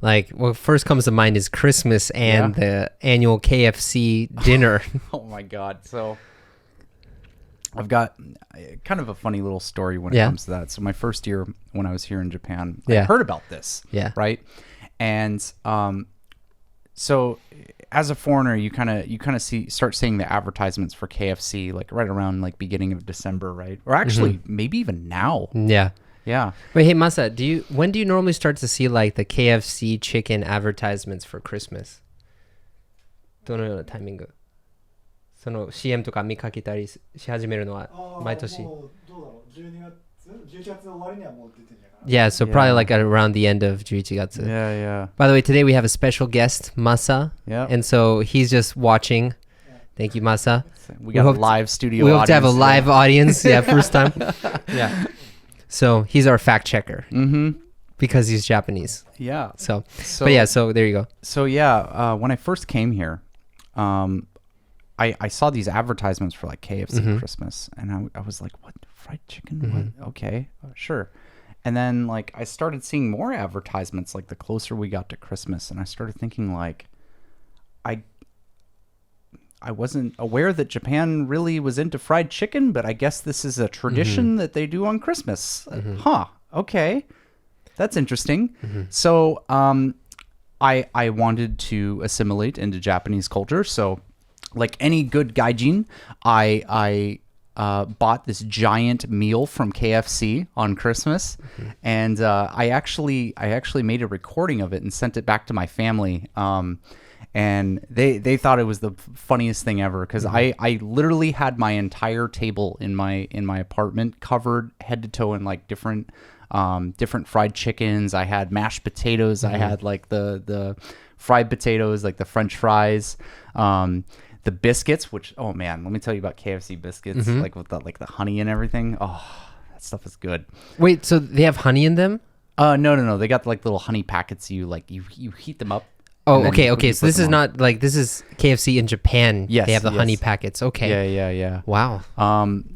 Like, what first comes to mind is Christmas and the annual KFC dinner. Oh my God. So I've got kind of a funny little story when it comes to that. So my first year when I was here in Japan, I heard about this. Yeah. Right. And so as a foreigner, you kind of start seeing the advertisements for KFC like right around like beginning of December, right? Or actually maybe even now. Yeah. Yeah. Wait, hey Masa, when do you normally start to see like the KFC chicken advertisements for Christmas? どのようなタイミング？その CM とか見かけたりし始めるのは毎年。もうどうだろう？12月11月終わりにはもう出てんじゃないかな。Yeah, so probably like around the end of 11月. Yeah, yeah. By the way, today we have a special guest, Masa. Yeah. And so he's just watching. Thank you, Masa. We got a live studio audience. We hope to have a live audience. Yeah, first time. Yeah. So he's our fact checker. Mm-hmm. Because he's Japanese. Yeah. So but yeah, so there you go. So yeah, when I first came here, I saw these advertisements for like KFC Christmas, and I was like, what, fried chicken? What? Okay, sure. And then like I started seeing more advertisements like the closer we got to Christmas, and I started thinking like, I wasn't aware that Japan really was into fried chicken, but I guess this is a tradition that they do on Christmas. Huh. Okay. That's interesting. So I wanted to assimilate into Japanese culture. So like any good gaijin, I bought this giant meal from KFC on Christmas, and I actually made a recording of it and sent it back to my family. And they thought it was the funniest thing ever because I literally had my entire table in my apartment covered head to toe in like different fried chickens. I had mashed potatoes. I had like the fried potatoes, like the French fries, the biscuits. Which, oh man, let me tell you about KFC biscuits, like with the honey and everything. Oh, that stuff is good. Wait, so they have honey in them? No. They got like little honey packets. You heat them up. Oh, okay. So this is not like, this is KFC in Japan. Yes, they have the honey packets. Okay. Yeah. Wow.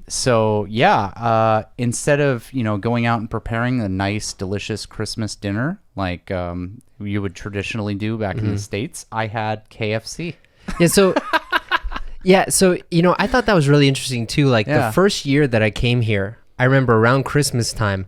So yeah, instead of, going out and preparing a nice, delicious Christmas dinner, like, you would traditionally do back in the States, I had KFC. Yeah. So, I thought that was really interesting too. Like the first year that I came here, I remember around Christmas time,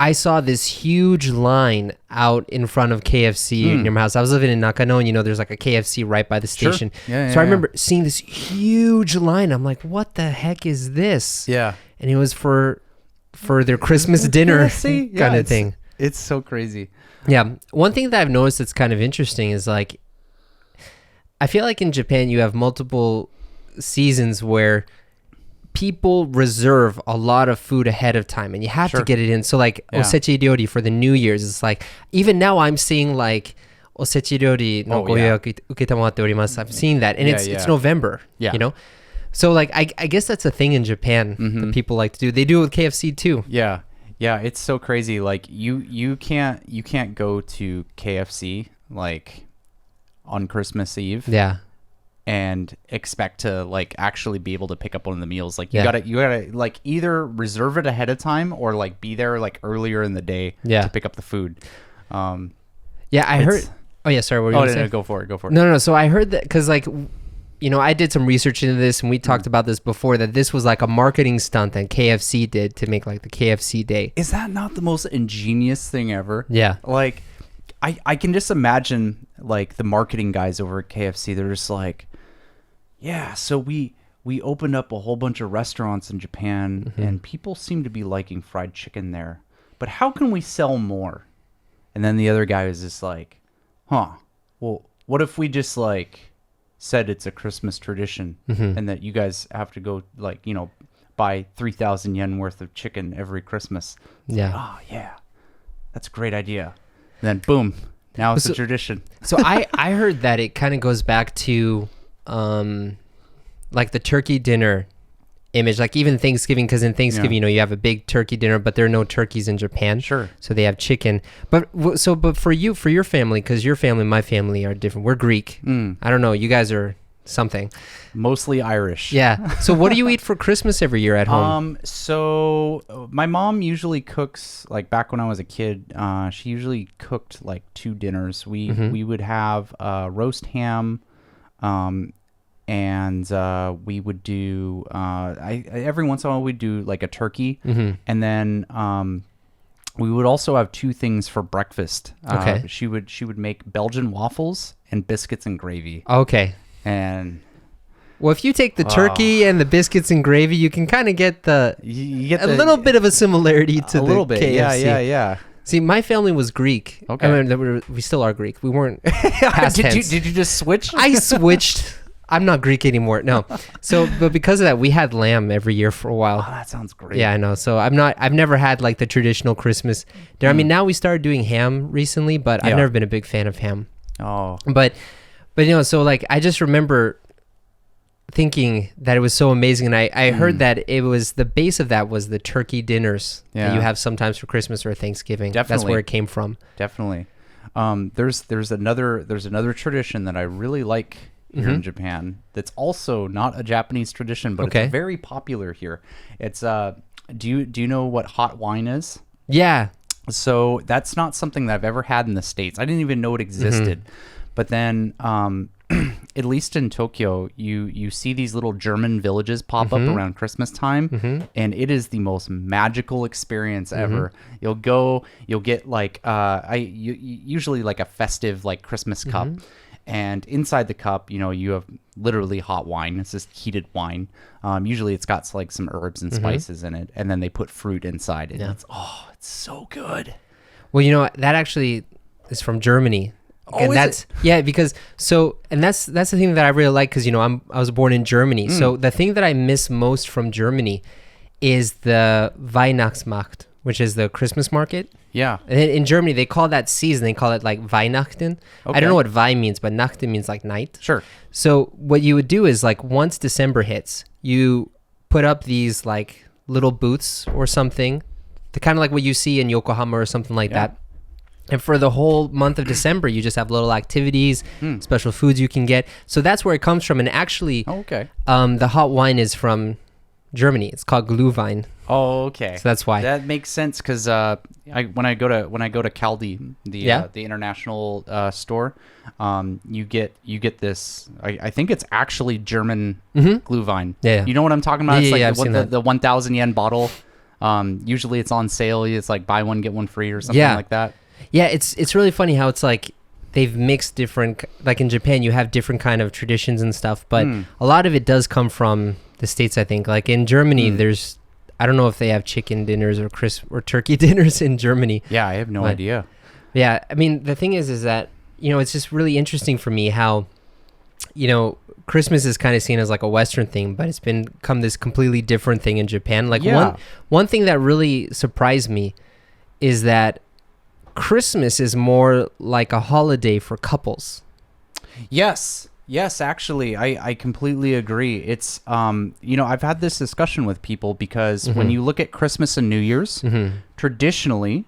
I saw this huge line out in front of KFC near my house. I was living in Nakano, and there's like a KFC right by the station. Sure. So I remember seeing this huge line. I'm like, what the heck is this? Yeah. And it was for their Christmas dinner kind of thing. It's so crazy. Yeah. One thing that I've noticed that's kind of interesting is like, I feel like in Japan you have multiple seasons where people reserve a lot of food ahead of time and you have to get it in. So like osechi ryori for the New Year's, it's like, even now I'm seeing like osechi ryori no goyoyaku uketamatte orimasu. I'm seeing that, and it's November, So like I guess that's a thing in Japan that people like to do. They do it with KFC too. Yeah, it's so crazy. Like you can't go to KFC like on Christmas Eve. Yeah. And expect to like actually be able to pick up one of the meals. Like you gotta like either reserve it ahead of time or like be there like earlier in the day to pick up the food. I heard. Oh yeah, sorry. What were you gonna say? No, go for it. No. So I heard that because like, I did some research into this and we talked about this before, that this was like a marketing stunt that KFC did to make like the KFC day. Is that not the most ingenious thing ever? Yeah. Like, I can just imagine like the marketing guys over at KFC. They're just like, yeah, so we opened up a whole bunch of restaurants in Japan and people seem to be liking fried chicken there. But how can we sell more? And then the other guy was just like, well, what if we just like said it's a Christmas tradition and that you guys have to go like, buy 3,000 yen worth of chicken every Christmas? Yeah. Oh, yeah. That's a great idea. And then boom, now it's a tradition. So I heard that it kind of goes back to like the turkey dinner image, like even Thanksgiving, because in Thanksgiving, you have a big turkey dinner, but there are no turkeys in Japan. Sure. So they have chicken. But for your family, because your family and my family are different. We're Greek. I don't know. You guys are something. Mostly Irish. Yeah. So what do you eat for Christmas every year at home? So my mom usually cooks, like back when I was a kid, she usually cooked like 2 dinners. We would have roast ham, and we would do every once in a while we'd do like a turkey, and then we would also have 2 things for breakfast. Okay. She would make Belgian waffles and biscuits and gravy. Okay. And Well, if you take the turkey and the biscuits and gravy, you can kind of get you get a little bit of a similarity to a little bit. KFC. Yeah. See, my family was Greek. Okay. I mean, we still are Greek. We weren't past tense. Did you just switch? I switched. I'm not Greek anymore. No. So, but because of that, we had lamb every year for a while. Oh, that sounds great. Yeah, I know. So I've never had like the traditional Christmas dinner. I mean, now we started doing ham recently, but I've Yeah. never been a big fan of ham. Oh. But so like I just remember thinking that it was so amazing, and I heard that it was the base of that was the turkey dinners that you Yeah. have sometimes for Christmas or Thanksgiving. That's Definitely. where it came from. Definitely. There's another tradition that I really like here in Japan that's also not a Japanese tradition, but Okay. it's very popular here. It's do you know what hot wine is? Yeah. So that's not something that I've ever had in the States. I didn't even know it existed. But then at least in Tokyo, you see these little German villages pop up around Christmas time, and it is the most magical experience ever. You'll get like usually like a festive like Christmas cup, and inside the cup, you have literally hot wine. It's just heated wine. Usually it's got like some herbs and spices in it, and then they put fruit inside it. Yeah. It's so good. Well, that actually is from Germany. And is that's because that's the thing that I really like, because I was born in Germany. So the thing that I miss most from Germany is the Weihnachtsmarkt, which is the Christmas market. Yeah. And in Germany they call that season, they call it like Weihnachten. I Okay. don't know what Weih means, but Nachten means like night. Sure. So what you would do is, like, once December hits, you put up these like little booths or something, kind of like what you see in Yokohama or something like Yeah. that. And for the whole month of December, you just have little activities, special foods you can get. So that's where it comes from. And actually, Okay. the hot wine is from Germany. It's called Glühwein. Oh, okay. So that's why. That makes sense, because when I go to Caldi, the international store, you get this. I think it's actually German Glühwein. Yeah. You know what I'm talking about? Yeah, It's I've seen that. the 1,000 yen bottle. Usually it's on sale. It's like buy one get one free or something Yeah. like that. Yeah, it's really funny how it's like they've mixed different, like in Japan you have different kind of traditions and stuff, but a lot of it does come from the States, I think. Like in Germany, I don't know if they have chicken dinners or turkey dinners in Germany. Yeah, I have no But- idea. Yeah, I mean, the thing is that, it's just really interesting for me how, Christmas is kind of seen as like a Western thing, but it's become this completely different thing in Japan. Like Yeah. one thing that really surprised me is that Christmas is more like a holiday for couples. Yes, actually, I completely agree. It's I've had this discussion with people, because when you look at Christmas and New Year's, traditionally,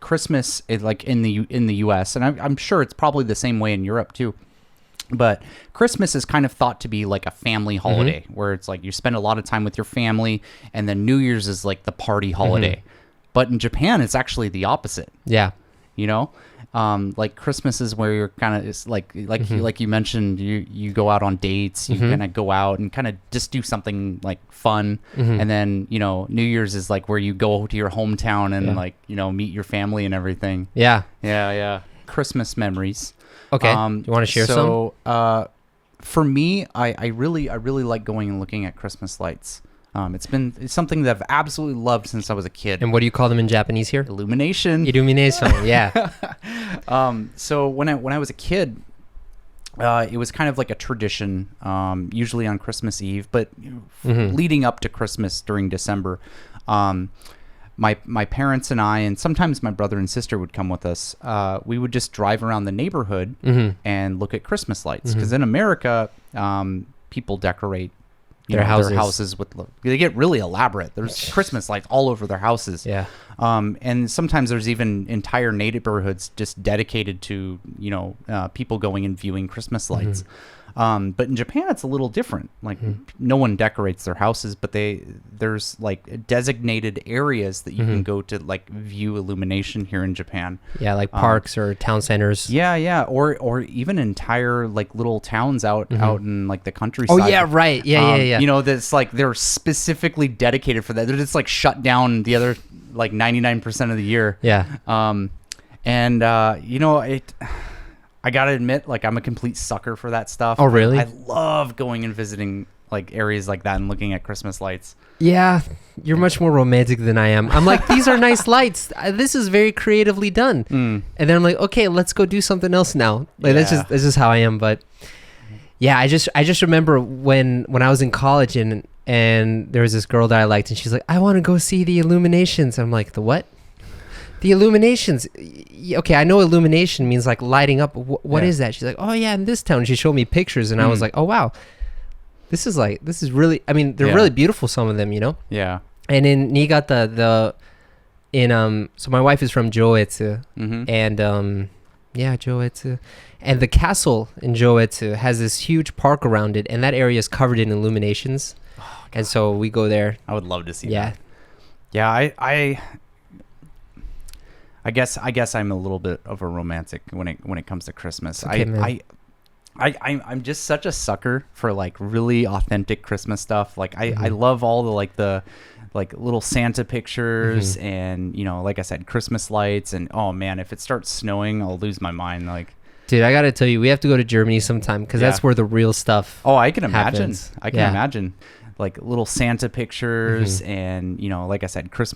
Christmas is like in the U.S., and I'm sure it's probably the same way in Europe too. But Christmas is kind of thought to be like a family holiday, where it's like you spend a lot of time with your family, and then New Year's is like the party holiday. But in Japan, it's actually the opposite. Yeah. Like Christmas is where you're kind of like you mentioned, you go out on dates, you kind of go out and kind of just do something like fun, and then New Year's is like where you go to your hometown and like meet your family and everything. Yeah. Yeah. Christmas memories. Okay. Do you want to share some? So for me, I really like going and looking at Christmas lights. It's something that I've absolutely loved since I was a kid. And what do you call them in Japanese here? Illumination. Illumination. Yeah. So when I was a kid, it was kind of like a tradition, usually on Christmas Eve, but leading up to Christmas during December. My parents and I, and sometimes my brother and sister would come with us. We would just drive around the neighborhood and look at Christmas lights, because in America, people decorate their houses with, they get really elaborate. There's Christmas lights all over their houses. Yeah. And sometimes there's even entire neighborhoods just dedicated to, people going and viewing Christmas lights. But in Japan, it's a little different. Like no one decorates their houses, but there's like designated areas that you can go to like view illumination here in Japan. Yeah, like parks or town centers. Yeah, or even entire like little towns out in like the countryside. Oh yeah, right. Yeah. That's like they're specifically dedicated for that. They're just like shut down the other like 99% of the year. Yeah. I gotta admit, like I'm a complete sucker for that stuff. Oh, really? I love going and visiting like areas like that and looking at Christmas lights. Yeah, you're much more romantic than I am. I'm like, these are nice lights. This is very creatively done. And then I'm like, okay, let's go do something else now. Like that's just how I am. But yeah, I just remember when I was in college and there was this girl that I liked, and she's like, I want to go see the illuminations. I'm like, the what? The illuminations. Okay, I know illumination means like lighting up. What is that? She's like, oh yeah, in this town. She showed me pictures, and I was like, oh wow, this is really. I mean, they're really beautiful. Some of them, Yeah. And in Niigata, so my wife is from Joetsu, and Joetsu, and the castle in Joetsu has this huge park around it, and that area is covered in illuminations, and so we go there. I would love to see that. Yeah, I guess I'm a little bit of a romantic when it comes to Christmas. Okay, I'm just such a sucker for like really authentic Christmas stuff. Like I love all the little Santa pictures and like I said, Christmas lights, and oh man, if it starts snowing, I'll lose my mind. Like, dude, I gotta tell you, we have to go to Germany sometime because that's where the real stuff. Oh, I can imagine. happens. I can imagine. Like little Santa pictures and like I said, Christmas